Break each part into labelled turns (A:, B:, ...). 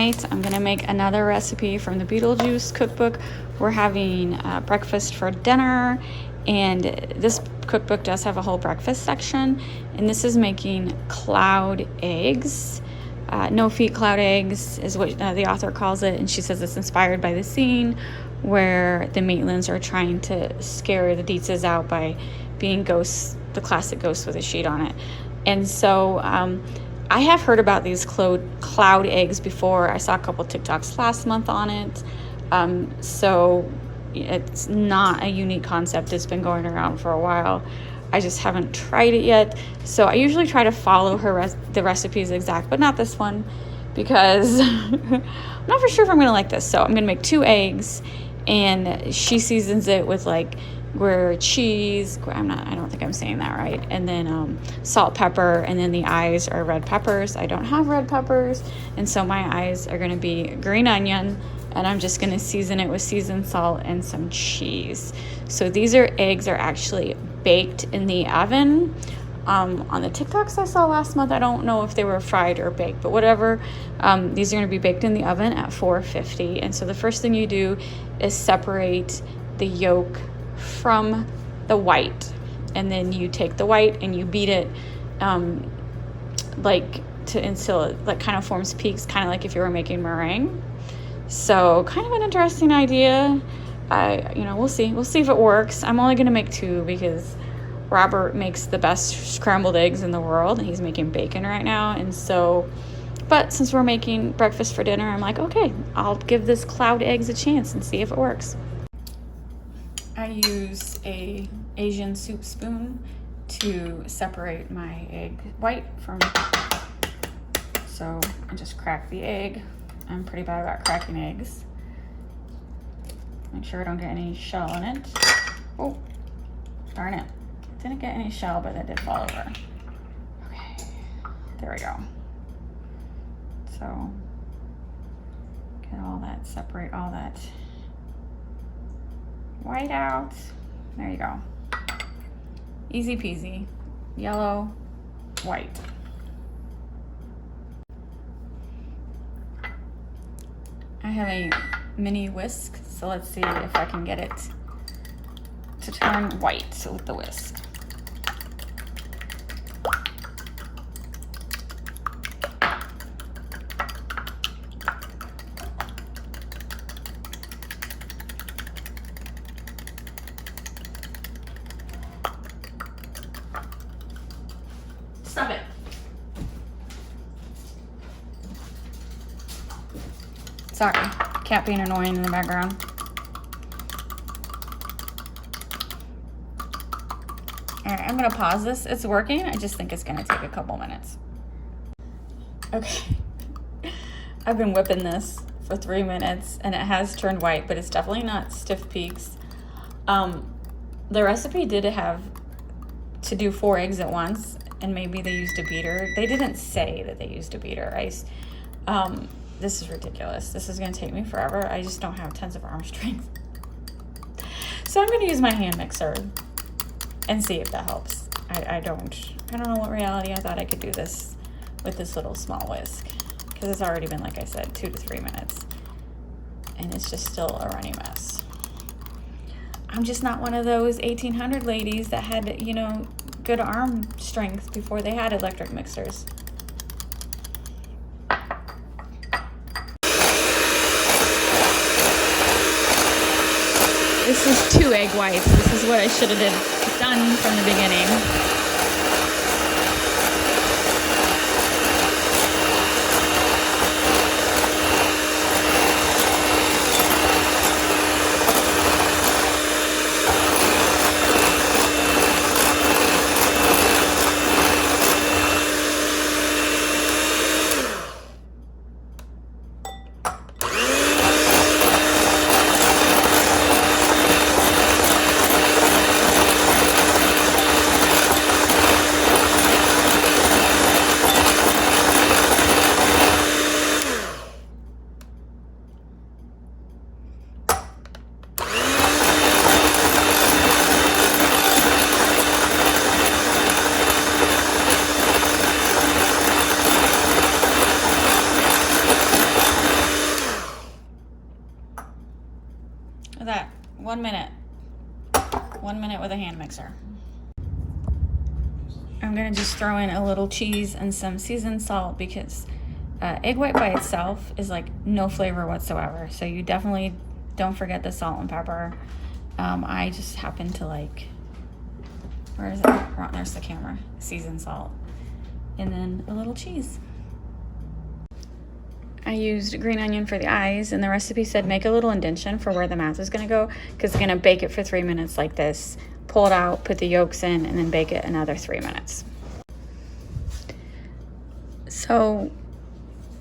A: tonight I'm gonna make another recipe from the Beetlejuice cookbook. We're having breakfast for dinner, and this cookbook does have a whole breakfast section, and this is making cloud eggs. No-feet cloud eggs is what the author calls it, and she says it's inspired by the scene where the Maitlands are trying to scare the Dietzes out by being ghosts, the classic ghost with a sheet on it. And so I have heard about these cloud eggs before. I saw a couple TikToks last month on it. So it's not a unique concept. It's been going around for a while. I just haven't tried it yet. So I usually try to follow the recipes exact, but not this one, because I'm not for sure if I'm gonna like this. So I'm gonna make 2 eggs, and she seasons it with like Gruyere cheese. I don't think I'm saying that right. And then salt, pepper, and then the eyes are red peppers. I don't have red peppers, and so my eyes are gonna be green onion, and I'm just gonna season it with seasoned salt and some cheese. So these eggs are actually baked in the oven. On the TikToks I saw last month, I don't know if they were fried or baked, but whatever. These are gonna be baked in the oven at 450. And so the first thing you do is separate the yolk from the white, and then you take the white and you beat it until it like kind of forms peaks, kind of like if you were making meringue. So kind of an interesting idea. We'll see if it works. I'm only gonna make 2 because Robert makes the best scrambled eggs in the world, and he's making bacon right now. And so, but since we're making breakfast for dinner, I'm like, okay, I'll give this cloud eggs a chance and see if it works. I use a Asian soup spoon to separate my egg white from, so I just crack the egg. I'm pretty bad about cracking eggs. Make sure I don't get any shell in it. Oh, darn it. Didn't get any shell, but it did fall over. Okay, there we go. So, get all that, separate all that white out. There you go. Easy peasy. Yellow, white. I have a mini whisk, so let's see if I can get it to turn white with the whisk. Stop it. Sorry, cat being annoying in the background. All right, I'm gonna pause this. It's working. I just think it's gonna take a couple minutes. Okay, I've been whipping this for 3 minutes, and it has turned white, but it's definitely not stiff peaks. The recipe did have to do 4 eggs at once, and maybe they used a beater. They didn't say that they used a beater. This is ridiculous. This is gonna take me forever. I just don't have tons of arm strength. So I'm gonna use my hand mixer and see if that helps. I don't know what reality I thought I could do this with this little small whisk, because it's already been, like I said, 2 to 3 minutes, and it's just still a runny mess. I'm just not one of those 1800 ladies that had, good arm strength before they had electric mixers. This is 2 egg whites. This is what I should have done from the beginning. 1 minute. 1 minute with a hand mixer. I'm gonna just throw in a little cheese and some seasoned salt because egg white by itself is like no flavor whatsoever. So you definitely don't forget the salt and pepper. I just happen to like, where is it? Oh, there's the camera. Seasoned salt. And then a little cheese. I used green onion for the eyes, and the recipe said make a little indentation for where the mouth is gonna go because it's gonna bake it for 3 minutes like this. Pull it out, put the yolks in, and then bake it another 3 minutes. So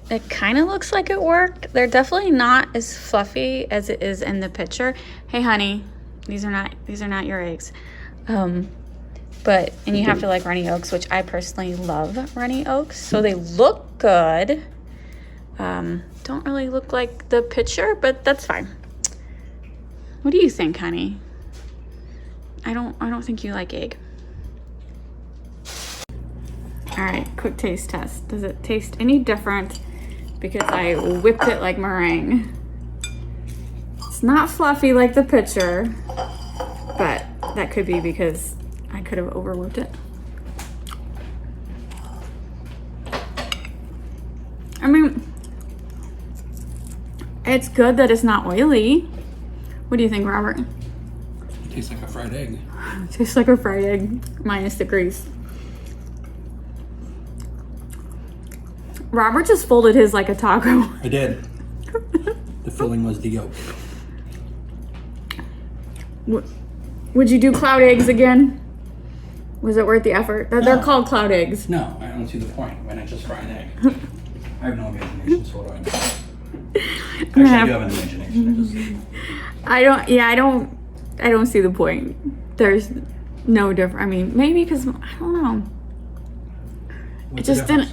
A: it kind of looks like it worked. They're definitely not as fluffy as it is in the picture. Hey honey, these are not your eggs. But you have to like runny yolks, which I personally love runny yolks. So they look good. Don't really look like the picture, but that's fine. What do you think, honey? I don't think you like egg. All right, quick taste test. Does it taste any different? Because I whipped it like meringue. It's not fluffy like the picture, but that could be because I could have over whipped it. I mean, it's good that it's not oily. What do you think, Robert?
B: It tastes like a fried egg.
A: It tastes like a fried egg, minus the grease. Robert just folded his like a taco.
B: I did. The filling was the yolk.
A: Would you do cloud eggs again? Was it worth the effort? They're called cloud eggs.
B: No, I don't see the point. Why not just fry an egg? I have no imagination, so what do I know? Actually, I do have an imagination.
A: I don't see the point. There's no difference. I mean, maybe because, I don't know.
B: What's
A: It just didn't.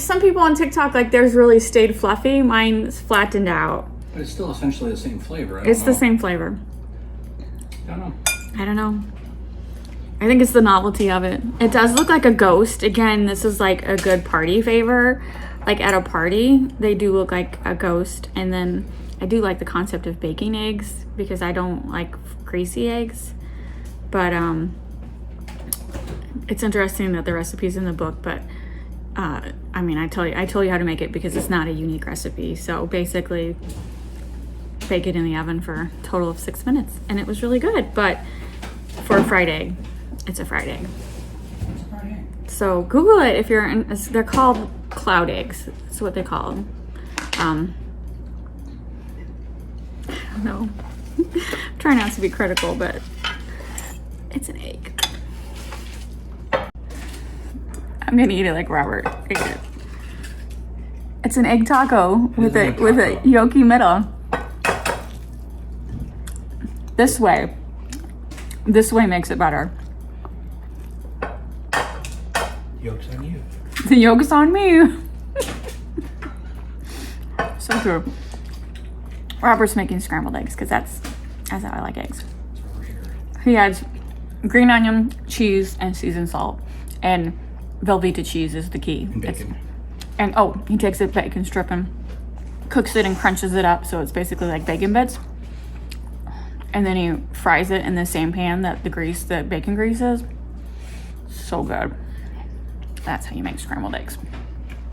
A: Some people on TikTok, like theirs really stayed fluffy. Mine's flattened out.
B: But it's still essentially the same flavor.
A: It's the same flavor.
B: I don't know.
A: I think it's the novelty of it. It does look like a ghost. Again, this is like a good party favor. Like at a party, they do look like a ghost. And then I do like the concept of baking eggs because I don't like greasy eggs. But it's interesting that the recipe's in the book, but I mean, I told you how to make it because it's not a unique recipe. So basically, bake it in the oven for a total of 6 minutes, and it was really good. But for a fried egg, it's a fried egg.
B: It's a fried egg.
A: So Google it if you're in. They're called cloud eggs. That's what they call them. I don't know. Try not to be critical, but it's an egg. I'm gonna eat it like Robert ate it. It's an egg taco with a yolky middle. This way makes it better.
B: Yolk's on you.
A: The yolk's on me. So true. Robert's making scrambled eggs because that's how I like eggs. He adds green onion, cheese, and seasoned salt, and Velveeta cheese is the key.
B: And bacon.
A: He takes a bacon strip and cooks it and crunches it up, so it's basically like bacon bits. And then he fries it in the same pan that the bacon grease is. So good. That's how you make scrambled eggs.